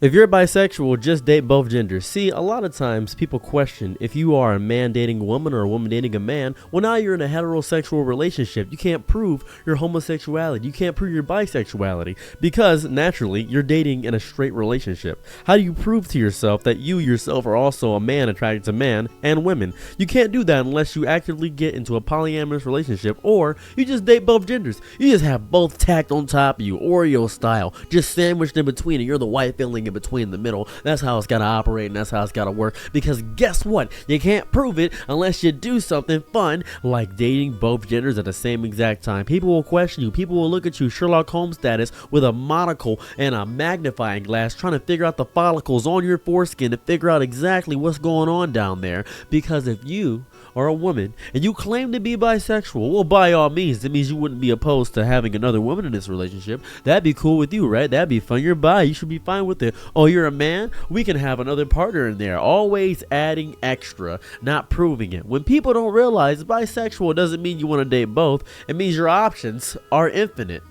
If you're bisexual, just date both genders. See, a lot of times people question if you are a man dating a woman or a woman dating a man. Well, now you're in a heterosexual relationship. You can't prove your homosexuality. You can't prove your bisexuality because naturally you're dating in a straight relationship. How do you prove to yourself that you yourself are also a man attracted to man and women? You can't do that unless you actively get into a polyamorous relationship or you just date both genders. You just have both tacked on top of you, Oreo style, just sandwiched in between, and you're the white filling in between the middle. That's how it's gotta operate, and that's how it's gotta work, because guess what? You can't prove it unless you do something fun like dating both genders at the same exact time. People will question you. People will look at you Sherlock Holmes status with a monocle and a magnifying glass trying to figure out the follicles on your foreskin to figure out exactly what's going on down there. Because if you are a woman and you claim to be bisexual, well, by all means, it means you wouldn't be opposed to having another woman in this relationship. That'd be cool with you, right? That'd be fun. You're bi. You should be fine with it. Oh, you're a man? We can have another partner in there. Always adding extra, not proving it. When people don't realize bisexual doesn't mean you want to date both. It means your options are infinite.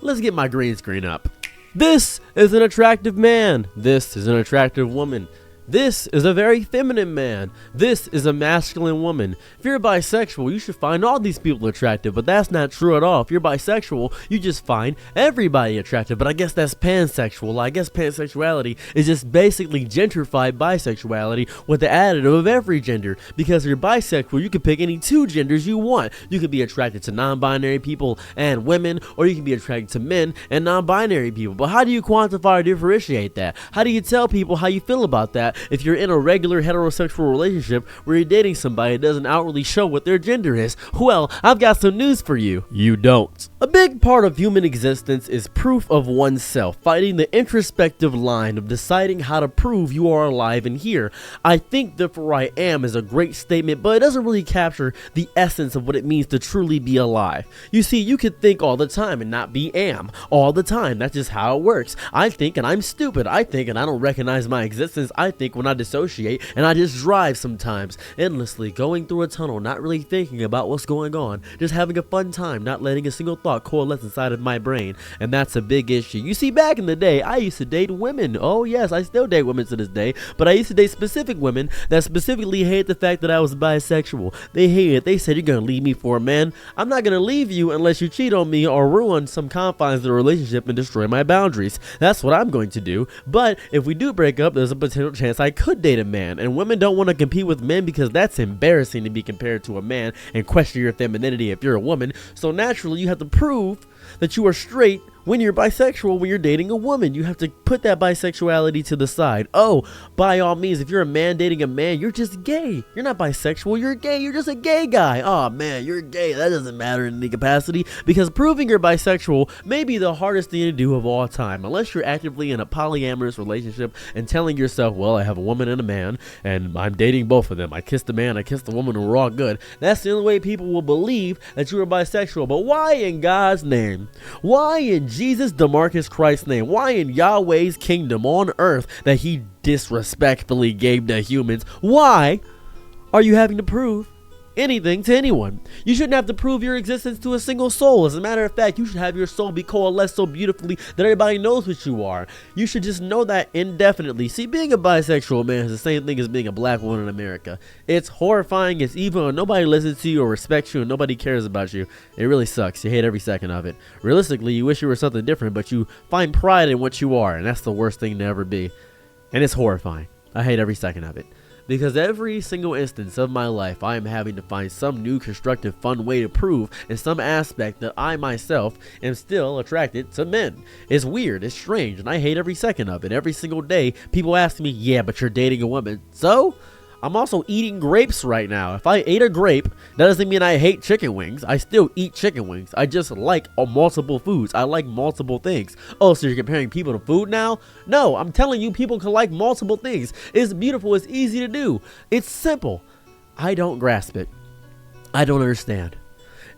Let's get my green screen up. This is an attractive man. This is an attractive woman. This is a very feminine man. This is a masculine woman. If you're bisexual, you should find all these people attractive, but that's not true at all. If you're bisexual, you just find everybody attractive, but I guess that's pansexual. I guess pansexuality is just basically gentrified bisexuality with the additive of every gender, because if you're bisexual, you can pick any two genders you want. You could be attracted to non-binary people and women, or you can be attracted to men and non-binary people. But how do you quantify or differentiate that? How do you tell people how you feel about that if you're in a regular heterosexual relationship where you're dating somebody that doesn't outwardly show what their gender is? Well, I've got some news for you. You don't. A big part of human existence is proof of oneself, fighting the introspective line of deciding how to prove you are alive and here. I think therefore I am is a great statement, but it doesn't really capture the essence of what it means to truly be alive. You see, you could think all the time and not be am all the time. That's just how it works. I think and I'm stupid. I think and I don't recognize my existence. I think when I dissociate, and I just drive sometimes endlessly, going through a tunnel, not really thinking about what's going on, just having a fun time, not letting a single thought coalesce inside of my brain. And that's a big issue. You see, back in the day, I used to date women. Oh yes, I still date women to this day, but I used to date specific women that specifically hate the fact that I was bisexual. They hate it. They said, you're gonna leave me for a man. I'm not gonna leave you unless you cheat on me or ruin some confines of the relationship and destroy my boundaries. That's what I'm going to do. But if we do break up, there's a potential chance I could date a man, and women don't want to compete with men because that's embarrassing to be compared to a man and question your femininity if you're a woman. So naturally you have to prove that you are straight when you're bisexual. When you're dating a woman, you have to put that bisexuality to the side. Oh, by all means, if you're a man dating a man, you're just gay. You're not bisexual, you're gay. You're just a gay guy. Oh man, you're gay. That doesn't matter in any capacity, because proving you're bisexual may be the hardest thing to do of all time, unless you're actively in a polyamorous relationship and telling yourself, well, I have a woman and a man and I'm dating both of them. I kissed the man, I kissed the woman, and we're all good. That's the only way people will believe that you are bisexual. But why in God's name? Why in Jesus DeMarcus Christ's name? Why in Yahweh's kingdom on earth that he disrespectfully gave to humans? Why are you having to prove anything to anyone? You shouldn't have to prove your existence to a single soul. As a matter of fact, you should have your soul be coalesced so beautifully that everybody knows what you are. You should just know that indefinitely. See, being a bisexual man is the same thing as being a black woman in America. It's horrifying, it's evil, and nobody listens to you or respects you, and nobody cares about you. It really sucks. You hate every second of it. Realistically, you wish you were something different, but you find pride in what you are, and that's the worst thing to ever be. And it's horrifying. I hate every second of it. Because every single instance of my life, I am having to find some new constructive fun way to prove in some aspect that I myself am still attracted to men. It's weird, it's strange, and I hate every second of it. Every single day, people ask me, yeah, but you're dating a woman. So? I'm also eating grapes right now. If I ate a grape, that doesn't mean I hate chicken wings. I still eat chicken wings. I just like multiple foods. I like multiple things. Oh, so you're comparing people to food now? No, I'm telling you, people can like multiple things. It's beautiful. It's easy to do. It's simple. I don't grasp it. I don't understand.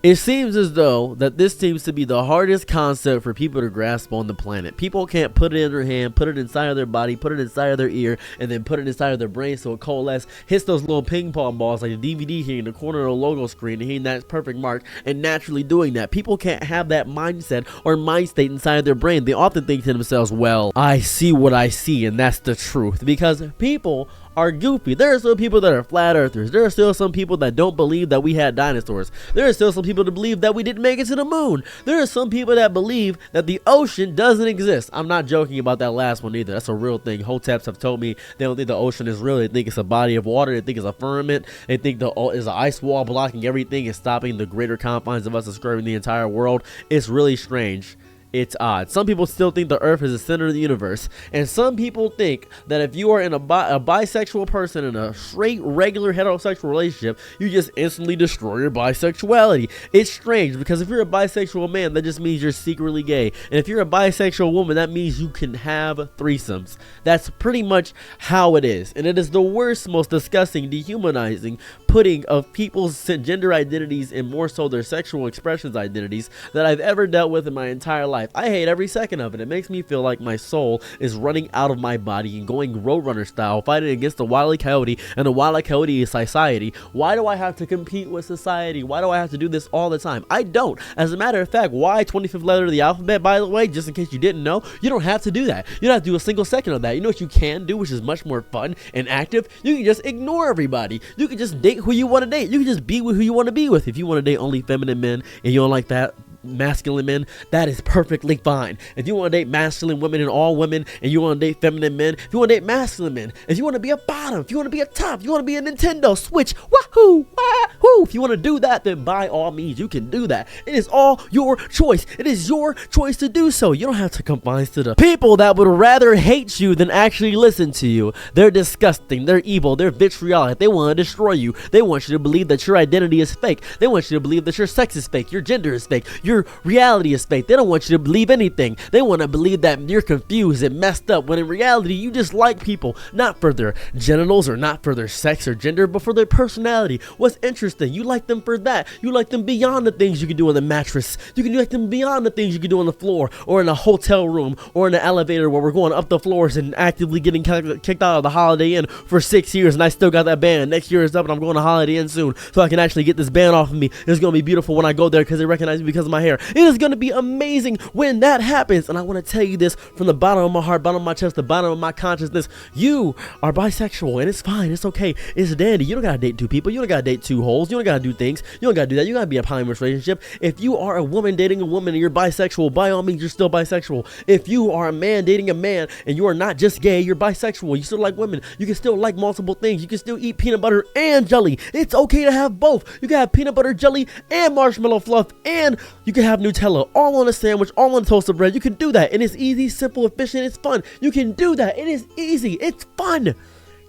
It seems as though that this seems to be the hardest concept for people to grasp on the planet. People can't put it in their hand, put it inside of their body, put it inside of their ear, and then put it inside of their brain so it coalesces, hits those little ping pong balls like a DVD here in the corner of the logo screen, and hitting that perfect mark and naturally doing that. People can't have that mindset or mind state inside of their brain. They often think to themselves, well, I see what I see, and that's the truth. Because people are goofy. There are still people that are flat earthers. There are still some people that don't believe that we had dinosaurs. There are still some people that believe that we didn't make it to the moon. There are some people that believe that the ocean doesn't exist. I'm not joking about that last one either. That's a real thing. Hoteps have told me they don't think the ocean is real. They think it's a body of water. They think it's a firmament. They think is an ice wall blocking everything and stopping the greater confines of us describing the entire world. It's really strange. It's odd. Some people still think the earth is the center of the universe. And some people think that if you are in a bisexual person in a straight, regular heterosexual relationship, you just instantly destroy your bisexuality. It's strange because if you're a bisexual man, that just means you're secretly gay. And if you're a bisexual woman, that means you can have threesomes. That's pretty much how it is. And it is the worst, most disgusting, dehumanizing putting of people's gender identities and more so their sexual expressions identities that I've ever dealt with in my entire life. I hate every second of it. It makes me feel like my soul is running out of my body and going Roadrunner style, fighting against the Wile E. Coyote, and the Wile E. Coyote is society. Why do I have to compete with society? Why do I have to do this all the time? I don't. As a matter of fact, why 25th letter of the alphabet, by the way, just in case you didn't know, you don't have to do that. You don't have to do a single second of that. You know what you can do, which is much more fun and active? You can just ignore everybody. You can just date who you want to date. You can just be with who you want to be with. If you want to date only feminine men and you don't like that, masculine men, that is perfectly fine. If you want to date masculine women and all women, and you want to date feminine men, if you want to date masculine men, if you want to be a bottom, if you want to be a top, if you want to be a Nintendo Switch, wahoo, wahoo, if you want to do that, then by all means you can do that. It is all your choice. It is your choice to do so. You don't have to conform to the people that would rather hate you than actually listen to you. They're disgusting, they're evil, they're vitriolic, they want to destroy you. They want you to believe that your identity is fake. They want you to believe that your sex is fake, your gender is fake, your reality is fake. They don't want you to believe anything. They want to believe that you're confused and messed up, when in reality you just like people, not for their genitals or not for their sex or gender, but for their personality. What's interesting, you like them for that. You like them beyond the things you can do on the mattress. You can like them beyond the things you can do on the floor or in a hotel room or in an elevator where we're going up the floors and actively getting kicked out of the Holiday Inn for 6 years, and I still got that band. Next year is up and I'm going to Holiday Inn soon so I can actually get this band off of me. It's going to be beautiful when I go there because they recognize me because of my hair. It is going to be amazing when that happens, and I want to tell you this from the bottom of my heart, bottom of my chest, the bottom of my consciousness. You are bisexual, and it's fine. It's okay. It's dandy. You don't gotta date two people. You don't gotta date two holes. You don't gotta do things. You don't gotta do that. You gotta be a polyamorous relationship. If you are a woman dating a woman and you're bisexual, by all means, you're still bisexual. If you are a man dating a man and you are not just gay, you're bisexual. You still like women. You can still like multiple things. You can still eat peanut butter and jelly. It's okay to have both. You can have peanut butter jelly and marshmallow fluff, and you can have Nutella all on a sandwich, all on toasted bread. You can do that, and it's easy, simple, efficient. It's fun. You can do that. It is easy. It's fun.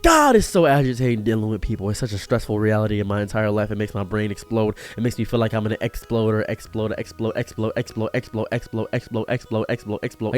God, it's so agitating dealing with people. It's such a stressful reality in my entire life. It makes my brain explode. It makes me feel like I'm gonna explode. I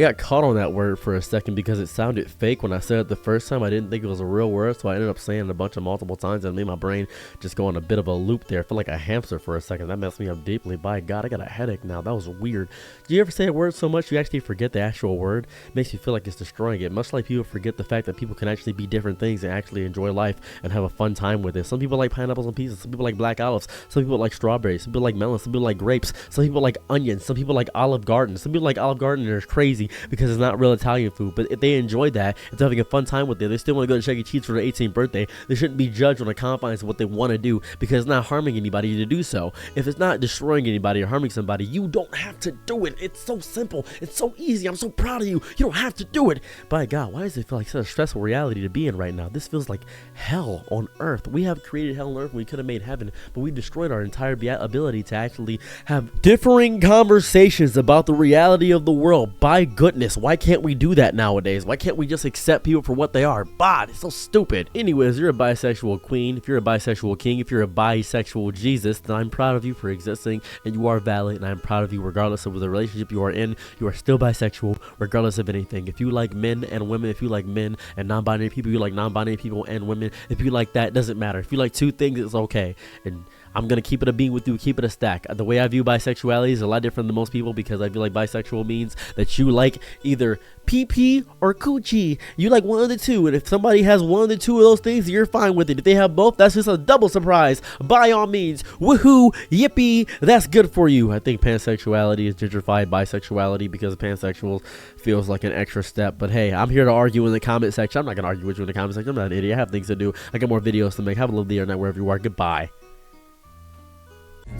got caught on that word for a second because it sounded fake when I said it the first time. I didn't think it was a real word, so I ended up saying it a bunch of multiple times, and it made my brain just go on a bit of a loop there. I feel like a hamster for a second. That messed me up deeply. By God, I got a headache now. That was weird. Do you ever say a word so much you actually forget the actual word? It makes you feel like it's destroying it. Much like people forget the fact that people can actually be different things and actually enjoy life and have a fun time with it. Some people like pineapples and pieces. Some people like black olives. Some people like strawberries. Some people like melons. Some people like grapes. Some people like onions. Some people like Olive Garden. Some people like Olive Garden and it's crazy because it's not real Italian food. But if they enjoy that, if they're having a fun time with it, they still want to go to Chuck E. Cheese for their 18th birthday. They shouldn't be judged on the confines of what they want to do because it's not harming anybody to do so. If it's not destroying anybody or harming somebody, you don't have to do it. It's so simple. It's so easy. I'm so proud of you. You don't have to do it. By God, why does it feel like such a stressful reality to be in right now? This feels like hell on earth. We have created hell on earth and we could have made heaven, but we destroyed our entire ability to actually have differing conversations about the reality of the world. By goodness, why can't we do that nowadays? Why can't we just accept people for what they are? God, it's so stupid. Anyways, you're a bisexual queen, if you're a bisexual king, if you're a bisexual Jesus, then I'm proud of you for existing and you are valid, and I'm proud of you regardless of the relationship you are in. You are still bisexual regardless of anything. If you like men and women, if you like men and non-binary people, you like non-binary people and women. If you like that, it doesn't matter. If you like two things, it's okay. And I'm gonna keep it a bean with you, keep it a stack. The way I view bisexuality is a lot different than most people, because I feel like bisexual means that you like either PP or coochie. You like one of the two, and if somebody has one of the two of those things, you're fine with it. If they have both, that's just a double surprise. By all means, woohoo, yippee, that's good for you. I think pansexuality is gentrified bisexuality because pansexual feels like an extra step. But hey, I'm here to argue in the comment section. I'm not gonna argue with you in the comment section. I'm not an idiot. I have things to do. I got more videos to make. Have a lovely day or night wherever you are. Goodbye.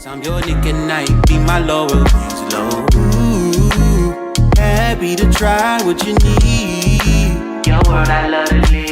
I'm your Nick and night, be my lower low. Ooh, happy to try what you need. Your world, I love to live.